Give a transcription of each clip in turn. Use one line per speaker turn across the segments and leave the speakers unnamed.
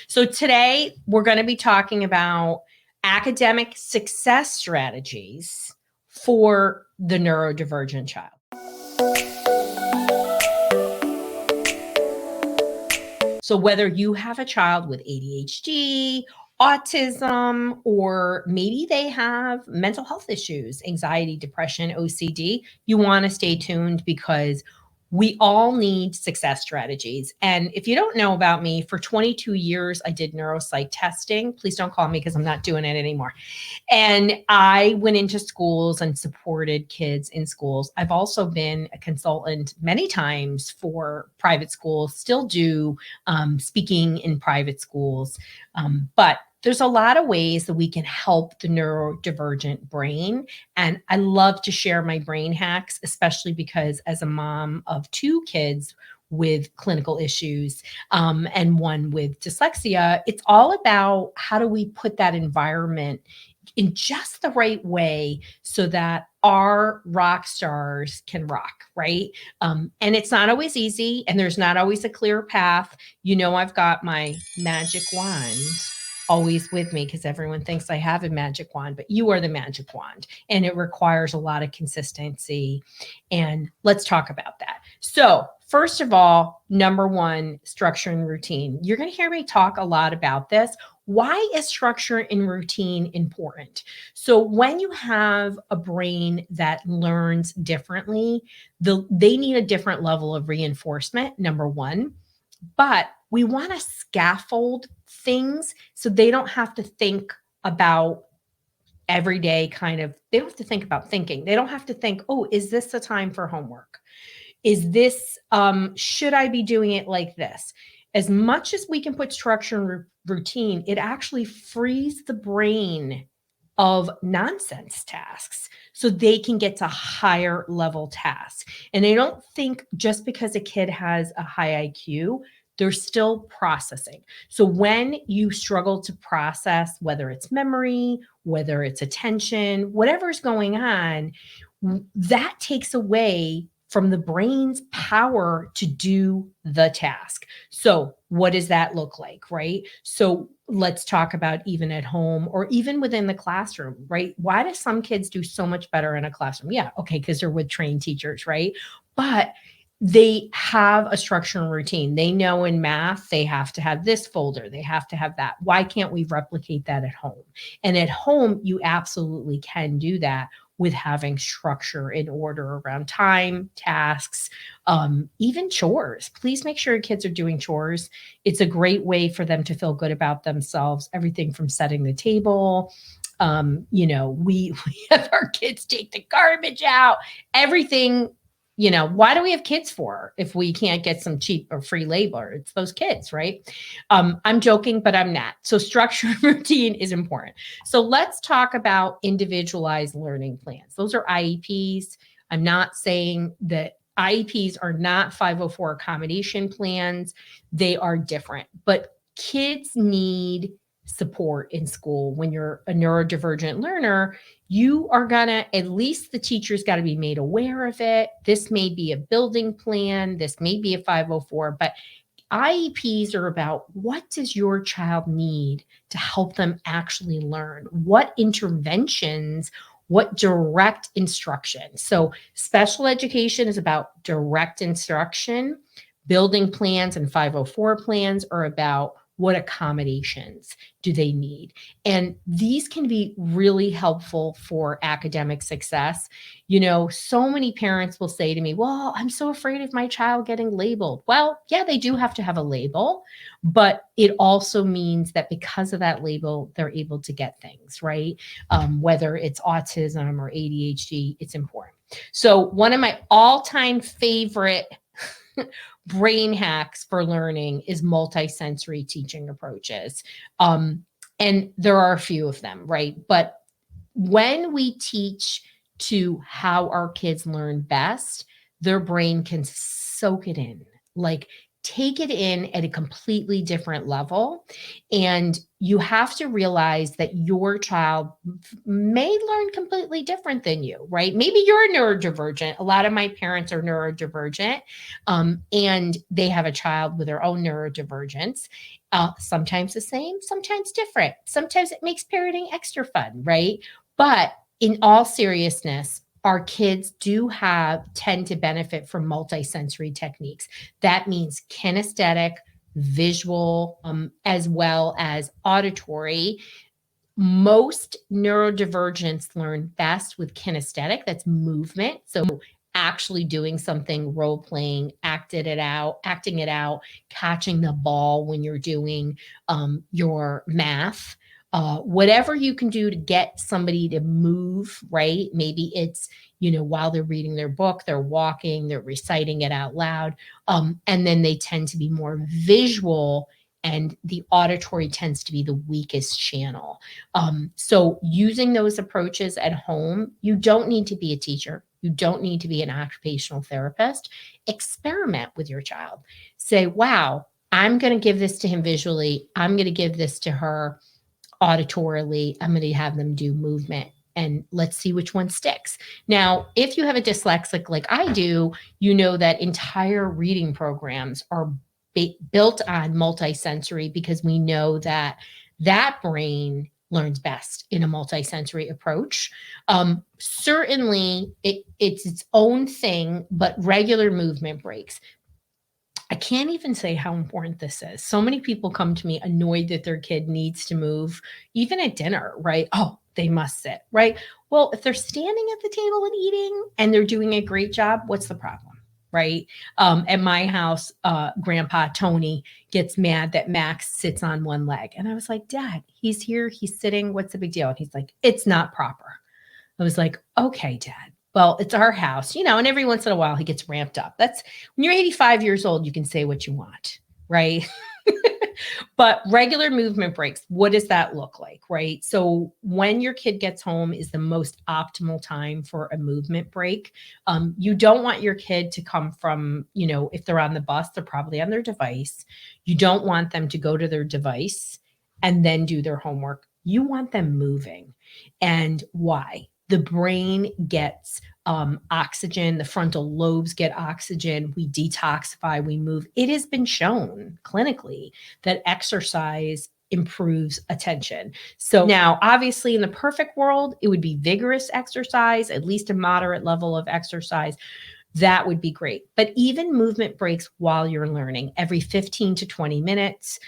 So today we're going to be talking about academic success strategies for the neurodivergent child. So whether you have a child with ADHD, autism, or maybe they have mental health issues, anxiety, depression, OCD, you want to stay tuned because we all need success strategies. And if you don't know about me, for 22 years, I did neuropsych testing. Please don't call me because I'm not doing it anymore. And I went into schools and supported kids in schools. I've also been a consultant many times for private schools, still do speaking in private schools. But there's a lot of ways that we can help the neurodivergent brain. And I love to share my brain hacks, especially because as a mom of 2 kids with clinical issues and one with dyslexia, it's all about how do we put that environment in just the right way so that our rock stars can rock, right? And it's not always easy, and there's not always a clear path. You know, I've got my magic wand always with me because everyone thinks I have a magic wand, but you are the magic wand, and it requires a lot of consistency. And let's talk about that. So first of all, number 1, structure and routine. You're going to hear me talk a lot about this. Why is structure and routine important? So when you have a brain that learns differently, they need a different level of reinforcement, number 1. But we want to scaffold things so they don't have to think about everyday they don't have to think about thinking. They don't have to think, oh, is this the time for homework? Is this, should I be doing it like this? As much as we can put structure and routine, it actually frees the brain of nonsense tasks so they can get to higher level tasks. And I don't think just because a kid has a high IQ, they're still processing. So when you struggle to process, whether it's memory, whether it's attention, whatever's going on, that takes away from the brain's power to do the task. So what does that look like, right? So let's talk about even at home or even within the classroom, right? Why do some kids do so much better in a classroom? Yeah, okay, because they're with trained teachers, right? But they have a structure and routine. They know in math, they have to have this folder, they have to have that. Why can't we replicate that at home? And at home, you absolutely can do that with having structure and order around time, tasks, even chores. Please make sure your kids are doing chores. It's a great way for them to feel good about themselves. Everything from setting the table, we have our kids take the garbage out, everything. Why do we have kids for if we can't get some cheap or free labor? It's those kids, right? I'm joking, but I'm not. So structure and routine is important. So let's talk about individualized learning plans. Those are IEPs. I'm not saying that IEPs are not 504 accommodation plans. They are different, but kids need support in school. When you're a neurodivergent learner, you are at least the teacher's got to be made aware of it. This may be a building plan. This may be a 504, but IEPs are about what does your child need to help them actually learn? What interventions, what direct instruction? So special education is about direct instruction. Building plans and 504 plans are about what accommodations do they need? And these can be really helpful for academic success. So many parents will say to me, well, I'm so afraid of my child getting labeled. Well, yeah, they do have to have a label, but it also means that because of that label, they're able to get things, right? Whether it's autism or ADHD, it's important. So one of my all-time favorite brain hacks for learning is multisensory teaching approaches. And there are a few of them, right? But when we teach to how our kids learn best, their brain can soak it in. Like take it in at a completely different level. And you have to realize that your child may learn completely different than you, right? Maybe you're neurodivergent. A lot of my parents are neurodivergent, and they have a child with their own neurodivergence. Sometimes the same, sometimes different. Sometimes it makes parenting extra fun, right? But in all seriousness, our kids tend to benefit from multisensory techniques. That means kinesthetic, visual, as well as auditory. Most neurodivergents learn best with kinesthetic, that's movement. So actually doing something, role playing, acting it out, catching the ball when you're doing your math. Whatever you can do to get somebody to move, right? Maybe it's, while they're reading their book, they're walking, they're reciting it out loud. And then they tend to be more visual, and the auditory tends to be the weakest channel. So using those approaches at home, you don't need to be a teacher. You don't need to be an occupational therapist. Experiment with your child. Say, wow, I'm going to give this to him visually. I'm going to give this to her auditorily. I'm going to have them do movement, and let's see which one sticks. Now, if you have a dyslexic like I do, you know that entire reading programs are built on multisensory, because we know that brain learns best in a multisensory approach. Certainly, it's its own thing, but regular movement breaks. I can't even say how important this is. So many people come to me annoyed that their kid needs to move, even at dinner, right? Oh, they must sit, right? Well, if they're standing at the table and eating and they're doing a great job, what's the problem? Right. At my house, Grandpa Tony gets mad that Max sits on one leg. And I was like, Dad, he's here, he's sitting. What's the big deal? And he's like, it's not proper. I was like, okay, Dad. Well, it's our house, and every once in a while he gets ramped up. That's when you're 85 years old, you can say what you want, right? But regular movement breaks, what does that look like, right? So when your kid gets home is the most optimal time for a movement break. You don't want your kid to come from, if they're on the bus, they're probably on their device. You don't want them to go to their device and then do their homework. You want them moving. And why? The brain gets oxygen, the frontal lobes get oxygen, we detoxify, we move. It has been shown clinically that exercise improves attention. So now, obviously, in the perfect world, it would be vigorous exercise, at least a moderate level of exercise. That would be great. But even movement breaks while you're learning, every 15 to 20 minutes.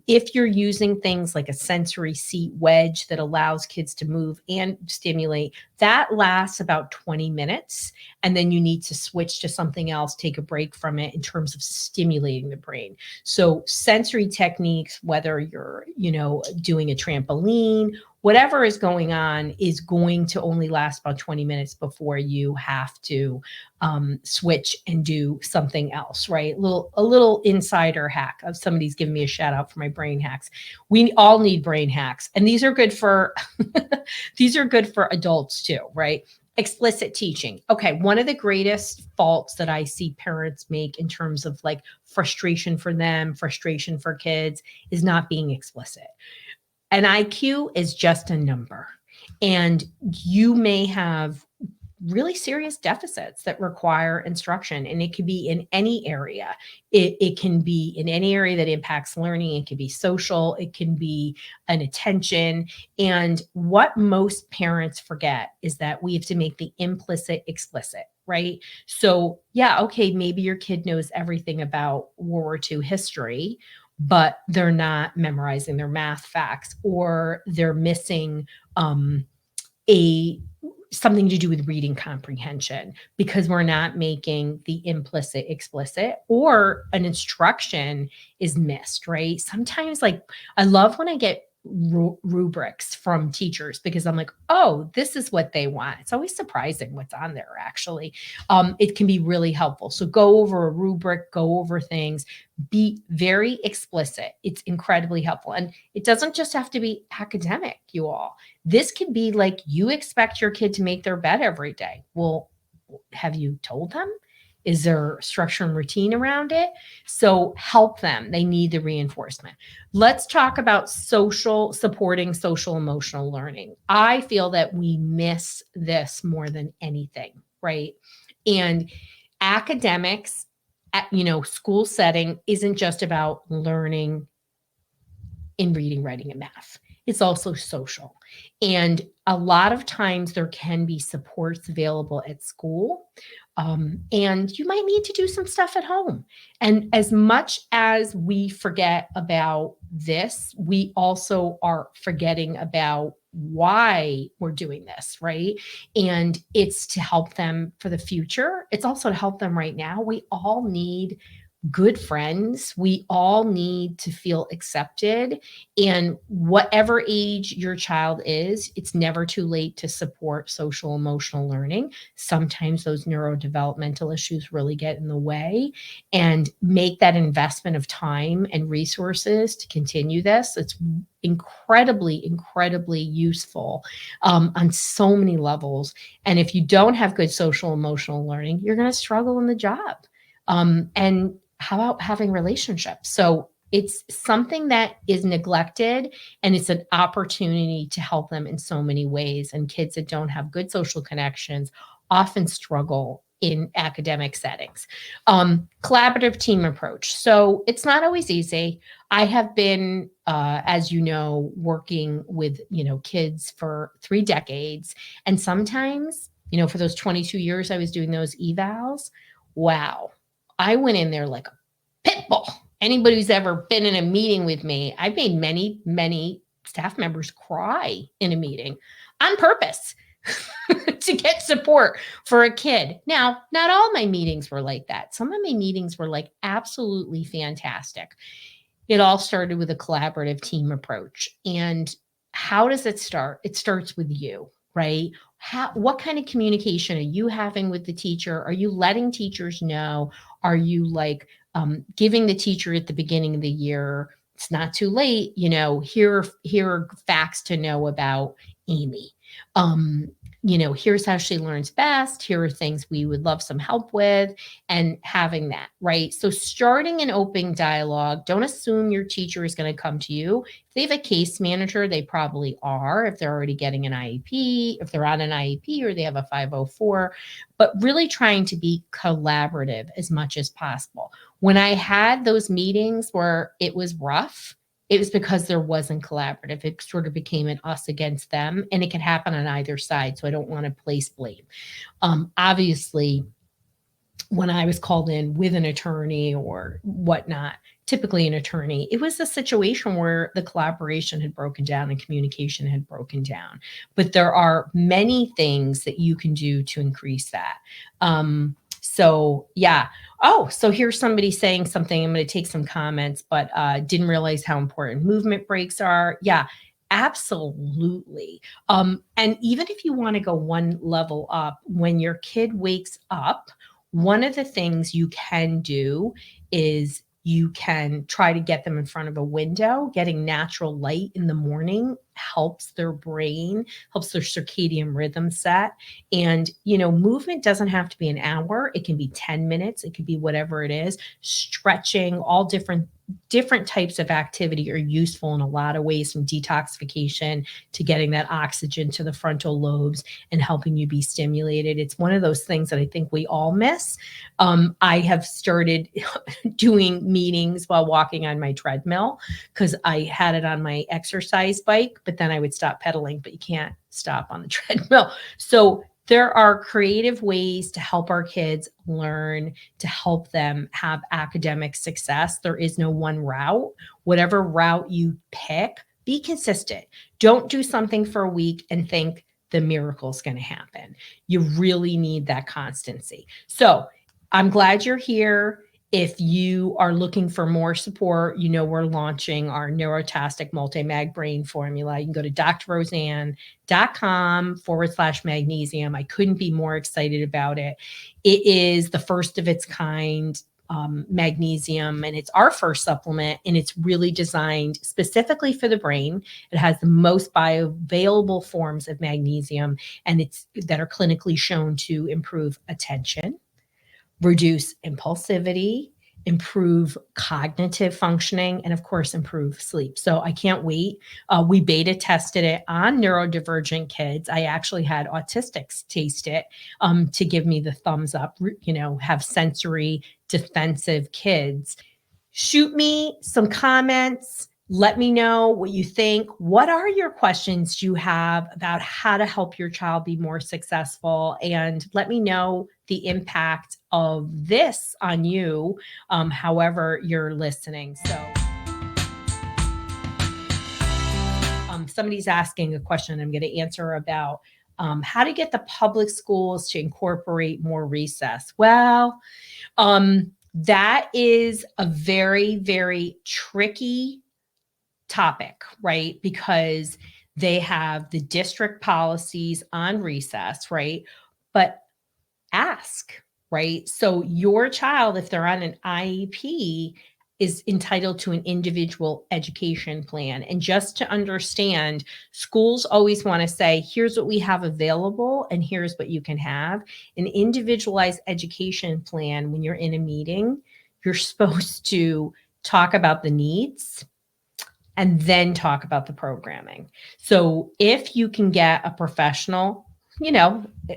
If you're using things like a sensory seat wedge that allows kids to move and stimulate, that lasts about 20 minutes. And then you need to switch to something else, take a break from it in terms of stimulating the brain. So sensory techniques, whether you're, doing a trampoline, whatever is going on is going to only last about 20 minutes before you have to switch and do something else, right? A little insider hack of somebody's giving me a shout out for my brain hacks. We all need brain hacks, and these are good for these are good for adults too, right? Explicit teaching. Okay, one of the greatest faults that I see parents make in terms of like frustration for them, frustration for kids, is not being explicit. An IQ is just a number, and you may have really serious deficits that require instruction, and it could be in any area. It can be in any area that impacts learning. It can be social, it can be an attention. And what most parents forget is that we have to make the implicit explicit, right? So yeah, okay, maybe your kid knows everything about World War II history, but they're not memorizing their math facts, or they're missing something to do with reading comprehension because we're not making the implicit explicit, or an instruction is missed, right? Sometimes, like, I love when I get rubrics from teachers, because I'm like, oh, this is what they want. It's always surprising what's on there, actually. It can be really helpful. So go over a rubric, go over things, be very explicit. It's incredibly helpful. And it doesn't just have to be academic, you all. This could be like, you expect your kid to make their bed every day. Well, have you told them? Is there structure and routine around it? So help them. They need the reinforcement. Let's talk about supporting social emotional learning. I feel that we miss this more than anything, right? And academics, school setting isn't just about learning in reading, writing, and math. It's also social. And a lot of times there can be supports available at school. And you might need to do some stuff at home. And as much as we forget about this, we also are forgetting about why we're doing this, right? And it's to help them for the future. It's also to help them right now. We all need good friends. We all need to feel accepted. And whatever age your child is, it's never too late to support social emotional learning. Sometimes those neurodevelopmental issues really get in the way, and make that investment of time and resources to continue this. It's incredibly, incredibly useful on so many levels. And if you don't have good social emotional learning, you're going to struggle in the job. And how about having relationships? So it's something that is neglected, and it's an opportunity to help them in so many ways. And kids that don't have good social connections often struggle in academic settings. Collaborative team approach. So it's not always easy. I have been, as you know, working with, kids for 3 decades. And sometimes, for those 22 years I was doing those evals, wow. I went in there like a pit bull. Anybody who's ever been in a meeting with me, I've made many, many staff members cry in a meeting on purpose to get support for a kid. Now, not all my meetings were like that. Some of my meetings were like absolutely fantastic. It all started with a collaborative team approach. And how does it start? It starts with you, right? What kind of communication are you having with the teacher? Are you letting teachers know? Are you giving the teacher at the beginning of the year, it's not too late, here are facts to know about Amy. Here's how she learns best. Here are things we would love some help with, and having that, right? So starting an open dialogue, don't assume your teacher is going to come to you. If they have a case manager, they probably are, if they're already getting an IEP, if they're on an IEP, or they have a 504, but really trying to be collaborative as much as possible. When I had those meetings where it was rough, it was because there wasn't collaborative. It sort of became an us against them, and it can happen on either side. So I don't want to place blame. Obviously, when I was called in with an attorney or whatnot, typically an attorney, it was a situation where the collaboration had broken down and communication had broken down. But there are many things that you can do to increase that. So yeah. Oh, so here's somebody saying something. I'm going to take some comments, but didn't realize how important movement breaks are. Yeah, absolutely. And even if you want to go one level up, when your kid wakes up, one of the things you can do is you can try to get them in front of a window. Getting natural light in the morning helps their brain, helps their circadian rhythm set. And, movement doesn't have to be an hour. It can be 10 minutes. It could be whatever it is. Stretching, all different types of activity are useful in a lot of ways, from detoxification to getting that oxygen to the frontal lobes and helping you be stimulated. It's one of those things that I think we all miss. I have started doing meetings while walking on my treadmill because I had it on my exercise bike, but then I would stop pedaling, but you can't stop on the treadmill. So there are creative ways to help our kids learn, to help them have academic success. There is no one route. Whatever route you pick, be consistent. Don't do something for a week and think the miracle is going to happen. You really need that constancy. So I'm glad you're here. If you are looking for more support, we're launching our Neurotastic Multi-Mag Brain Formula. You can go to drroseanne.com/magnesium. I couldn't be more excited about it. It is the first of its kind magnesium, and it's our first supplement, and it's really designed specifically for the brain. It has the most bioavailable forms of magnesium, and that are clinically shown to improve attention, reduce impulsivity, improve cognitive functioning, and of course, improve sleep. So I can't wait. We beta tested it on neurodivergent kids. I actually had autistics taste it to give me the thumbs up, have sensory defensive kids. Shoot me some comments. Let me know what you think. What are your questions you have about how to help your child be more successful? And let me know the impact of this on you, however you're listening. So somebody's asking a question I'm going to answer about how to get the public schools to incorporate more recess. Well, that is a very, very tricky topic, right? Because they have the district policies on recess, right? But ask, right? So your child, if they're on an IEP, is entitled to an individual education plan. And just to understand, schools always want to say, here's what we have available and here's what you can have. An individualized education plan, when you're in a meeting, you're supposed to talk about the needs and then talk about the programming. So if you can get a professional,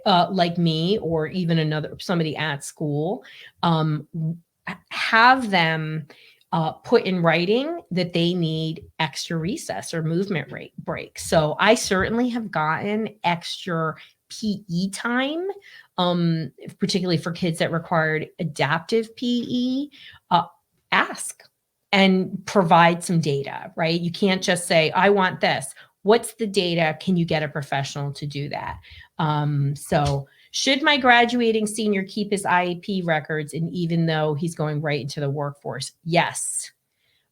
like me or even somebody at school, have them put in writing that they need extra recess or movement breaks. So I certainly have gotten extra PE time, particularly for kids that required adaptive PE. Ask and provide some data, right? You can't just say, I want this. What's the data? Can you get a professional to do that? So should my graduating senior keep his IEP records, and even though he's going right into the workforce? Yes,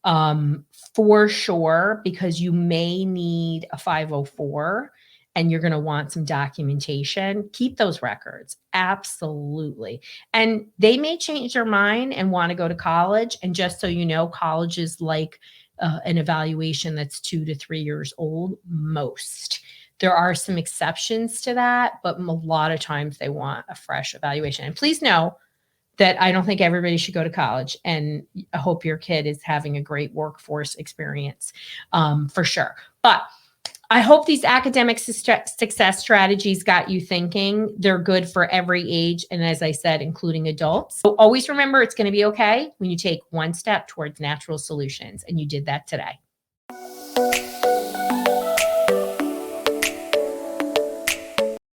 for sure, because you may need a 504 and you're going to want some documentation. Keep those records. Absolutely. And they may change their mind and want to go to college. And just so you know, college is like an evaluation that's 2 to 3 years old, most. There are some exceptions to that, but a lot of times they want a fresh evaluation. And please know that I don't think everybody should go to college, and I hope your kid is having a great workforce experience, for sure. But I hope these academic success strategies got you thinking. They're good for every age, and as I said, including adults. So always remember, it's going to be okay when you take one step towards natural solutions, and you did that today.